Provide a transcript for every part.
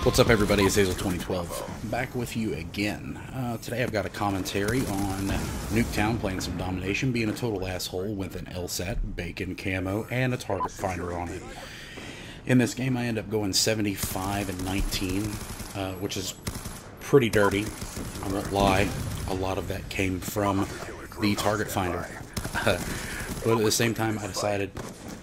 What's up, everybody? It's Hazel 2012 back with you again. Today I've got a commentary on Nuketown playing some domination, being a total asshole with an LSAT, bacon camo, and a target finder on it. In this game I end up going 75 and 19, which is pretty dirty. I won't lie, a lot of that came from the target finder. But at the same time I decided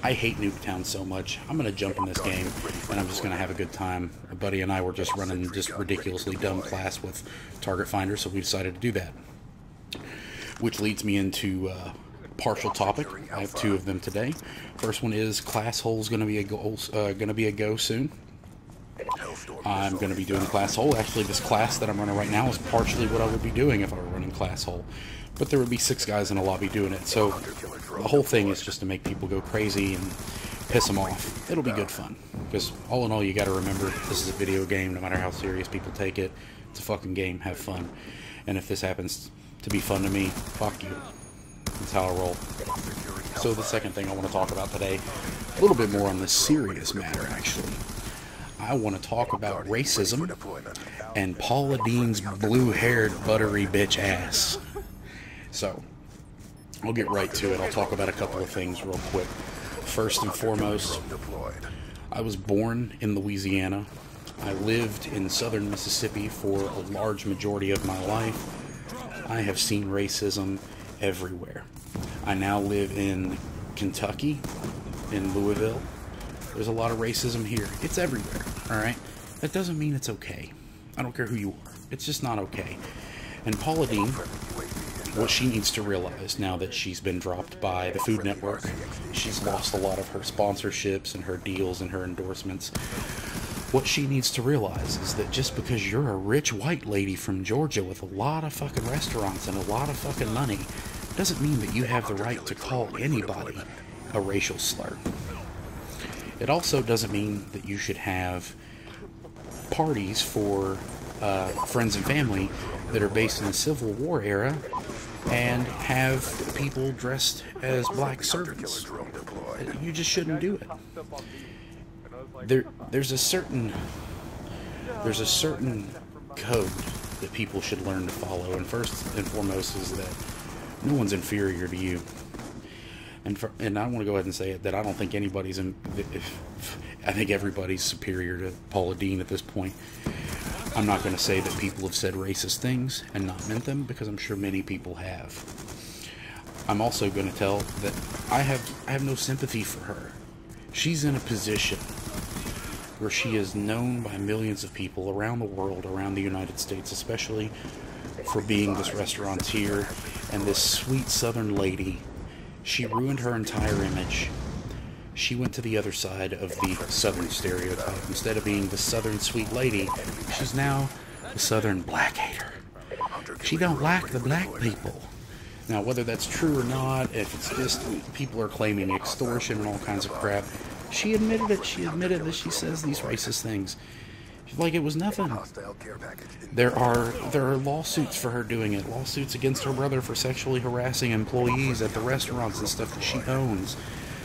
I hate Nuketown so much, I'm going to jump in this game, and I'm just going to have a good time. A buddy and I were just running just ridiculously dumb class with Target Finder, so we decided to do that. Which leads me into partial topic. I have two of them today. First one is class hole's going to be a go soon. I'm going to be doing class hole. Actually, this class that I'm running right now is partially what I would be doing if I were running class hole. But there would be 6 guys in a lobby doing it, so the whole thing is just to make people go crazy and piss them off. It'll be good fun, because all in all, you got to remember, this is a video game. No matter how serious people take it, it's a fucking game. Have fun. And if this happens to be fun to me, fuck you. That's how I roll. So the second thing I want to talk about today, a little bit more on the serious matter, actually. I want to talk about racism and Paula Deen's blue-haired buttery bitch ass. So, I'll get right to it. I'll talk about a couple of things real quick. First and foremost, I was born in Louisiana. I lived in southern Mississippi for a large majority of my life. I have seen racism everywhere. I now live in Kentucky, in Louisville. There's a lot of racism here. It's everywhere, alright? That doesn't mean it's okay. I don't care who you are. It's just not okay. And Paula Deen, what she needs to realize now that she's been dropped by the Food Network, she's lost a lot of her sponsorships and her deals and her endorsements. What she needs to realize is that just because you're a rich white lady from Georgia with a lot of fucking restaurants and a lot of fucking money, doesn't mean that you have the right to call anybody a racial slur. It also doesn't mean that you should have parties for friends and family that are based in the Civil War era and have people dressed as black servants. You just shouldn't do it. There's a certain code that people should learn to follow, and first and foremost is that no one's inferior to you. And I want to go ahead and say it, that I don't think anybody's I think everybody's superior to Paula Deen at this point. I'm not going to say that people have said racist things and not meant them, because I'm sure many people have. I'm also going to tell that I have no sympathy for her. She's in a position where she is known by millions of people around the world, around the United States especially, for being this restaurateur and this sweet southern lady. She ruined her entire image. She went to the other side of the southern stereotype. Instead of being the southern sweet lady, she's now the southern black hater. She don't like the black people. Now, whether that's true or not, if it's just people are claiming extortion and all kinds of crap, she admitted it. She admitted that she says these racist things. Like it was nothing. There are lawsuits for her doing it. Lawsuits against her brother for sexually harassing employees at the restaurants and stuff that she owns.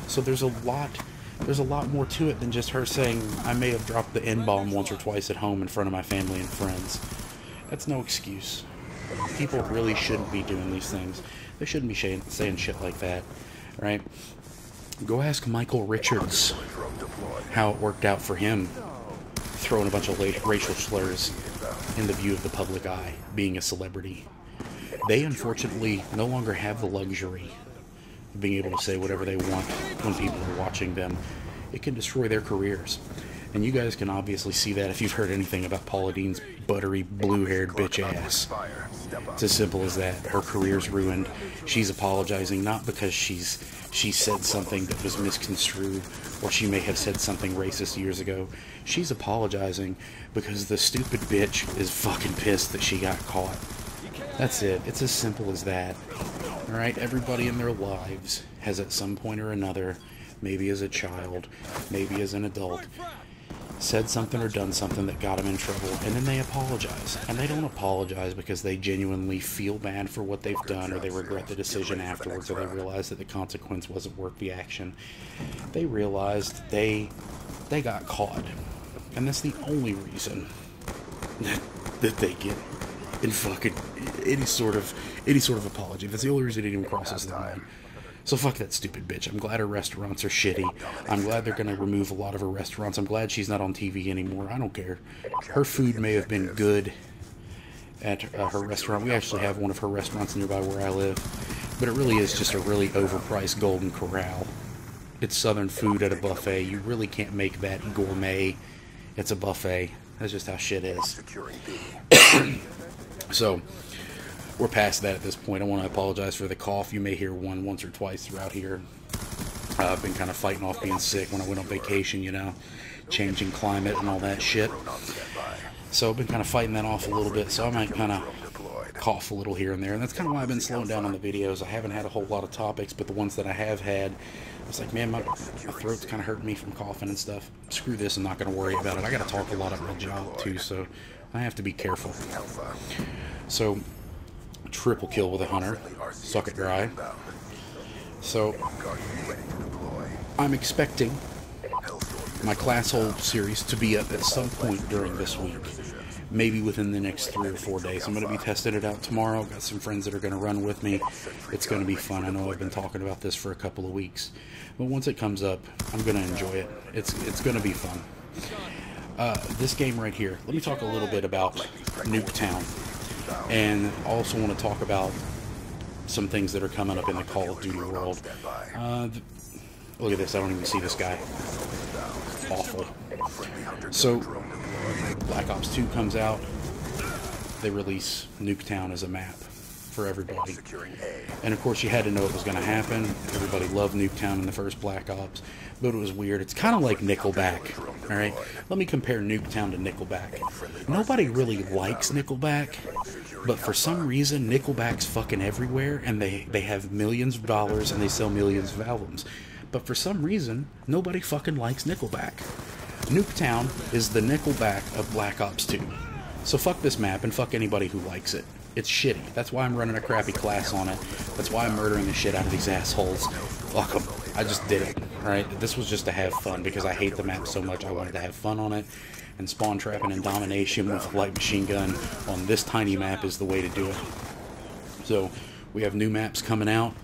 So there's a lot more to it than just her saying, I may have dropped the N-bomb once or twice at home in front of my family and friends. That's no excuse. People really shouldn't be doing these things. They shouldn't be saying shit like that, right? Go ask Michael Richards how it worked out for him, throwing a bunch of racial slurs in the view of the public eye, being a celebrity. They unfortunately no longer have the luxury of being able to say whatever they want when people are watching them. It can destroy their careers. And you guys can obviously see that if you've heard anything about Paula Deen's buttery, blue-haired bitch ass. It's as simple as that. Her career's ruined. She's apologizing not because she said something that was misconstrued, or she may have said something racist years ago. She's apologizing because the stupid bitch is fucking pissed that she got caught. That's it. It's as simple as that. Alright, everybody in their lives has at some point or another, maybe as a child, maybe as an adult, said something or done something that got them in trouble, and then they apologize. And they don't apologize because they genuinely feel bad for what they've done, or they regret the decision afterwards, or they realize that the consequence wasn't worth the action. They realized they got caught. And that's the only reason that they get in fucking any sort of apology. That's the only reason it even crosses the line. So fuck that stupid bitch. I'm glad her restaurants are shitty. I'm glad they're going to remove a lot of her restaurants. I'm glad she's not on TV anymore. I don't care. Her food may have been good at her restaurant. We actually have one of her restaurants nearby where I live. But it really is just a really overpriced Golden Corral. It's Southern food at a buffet. You really can't make that gourmet. It's a buffet. That's just how shit is. So, we're past that at this point. I want to apologize for the cough. You may hear one once or twice throughout here. I've been kind of fighting off being sick when I went on vacation, you know, changing climate and all that shit. So I've been kind of fighting that off a little bit, so I might kind of cough a little here and there. And that's kind of why I've been slowing down on the videos. I haven't had a whole lot of topics, but the ones that I have had, I was like, man, my throat's kind of hurting me from coughing and stuff. Screw this, I'm not going to worry about it. I got to talk a lot at my job, too, so I have to be careful. So, triple kill with a hunter. Suck it dry. So, I'm expecting my class hold series to be up at some point during this week. Maybe within the next 3 or 4 days. I'm going to be testing it out tomorrow. Got some friends that are going to run with me. It's going to be fun. I know I've been talking about this for a couple of weeks. But once it comes up, I'm going to enjoy it. It's going to be fun. This game right here, let me talk a little bit about Nuketown. And I also want to talk about some things that are coming up in the Call of Duty world. Look at this. I don't even see this guy. Awful. So, Black Ops 2 comes out. They release Nuketown as a map for everybody. And of course, you had to know it was going to happen. Everybody loved Nuketown in the first Black Ops, but it was weird. It's kind of like Nickelback. All right, let me compare Nuketown to Nickelback. Nobody really likes Nickelback, but for some reason, Nickelback's fucking everywhere, and they have millions of dollars and they sell millions of albums. But for some reason, nobody fucking likes Nickelback. Nuketown is the Nickelback of Black Ops 2. So fuck this map and fuck anybody who likes it. It's shitty. That's why I'm running a crappy class on it. That's why I'm murdering the shit out of these assholes. Fuck them. I just did it. Alright? This was just to have fun because I hate the map so much. I wanted to have fun on it. And spawn trapping and domination with a light machine gun on this tiny map is the way to do it. So, we have new maps coming out.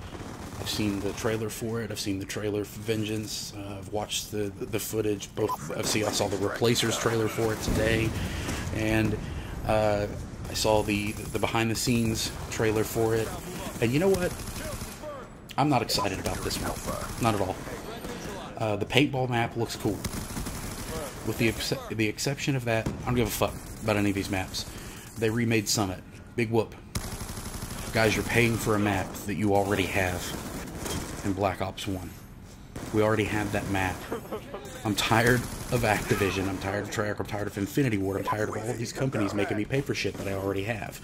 I've seen the trailer for it. I've seen the trailer for Vengeance. I've watched the footage. I saw the Replacers trailer for it today, and I saw the behind-the-scenes trailer for it. And you know what? I'm not excited about this one. Not at all. The paintball map looks cool. With the exception of that, I don't give a fuck about any of these maps. They remade Summit. Big whoop. Guys, you're paying for a map that you already have in Black Ops 1. We already have that map. I'm tired of Activision. I'm tired of Treyarch. I'm tired of Infinity Ward. I'm tired of all of these companies making me pay for shit that I already have.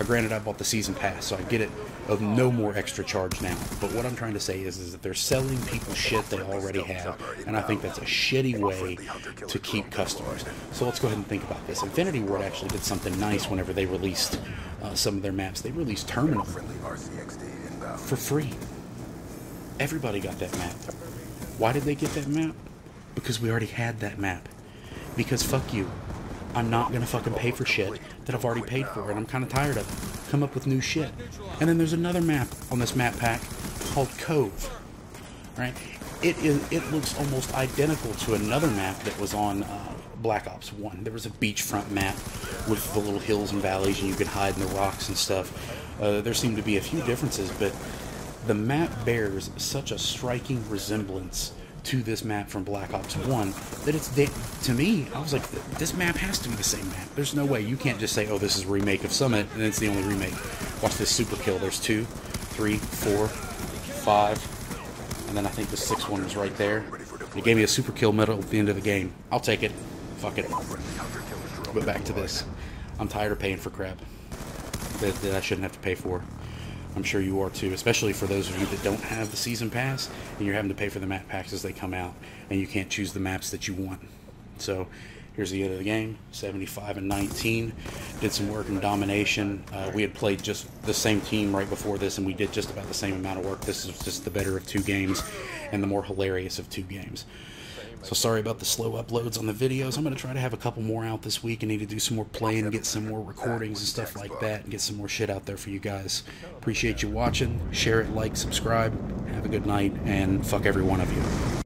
Granted, I bought the season pass, so I get it of no more extra charge now. But what I'm trying to say is that they're selling people shit they already have, and I think that's a shitty way to keep customers. So let's go ahead and think about this. Infinity Ward actually did something nice whenever they released some of their maps. They released Terminal for free. Everybody got that map. Why did they get that map? Because we already had that map. Because fuck you. I'm not going to fucking pay for shit that I've already paid for, and I'm kind of tired of it. Come up with new shit. And then there's another map on this map pack called Cove. Right? It looks almost identical to another map that was on Black Ops 1. There was a beachfront map with the little hills and valleys, and you could hide in the rocks and stuff. There seem to be a few differences, but the map bears such a striking resemblance to this map from Black Ops 1 that it's, to me, I was like, this map has to be the same map. There's no way. You can't just say, oh, this is a remake of Summit, and it's the only remake. Watch this super kill. There's 2, 3, 4, 5, and then I think the 6th one was right there. It gave me a super kill medal at the end of the game. I'll take it. Fuck it. But back to this. I'm tired of paying for crap that I shouldn't have to pay for. I'm sure you are too, especially for those of you that don't have the season pass and you're having to pay for the map packs as they come out and you can't choose the maps that you want. So Here's the end of the game, 75-19. Did some work in domination. We had played just the same team right before this, and we did just about the same amount of work. This is just the better of two games and the more hilarious of two games. So sorry about the slow uploads on the videos. I'm going to try to have a couple more out this week. I need to do some more playing and get some more recordings and stuff like that and get some more shit out there for you guys. Appreciate you watching. Share it, like, subscribe. Have a good night, and fuck every one of you.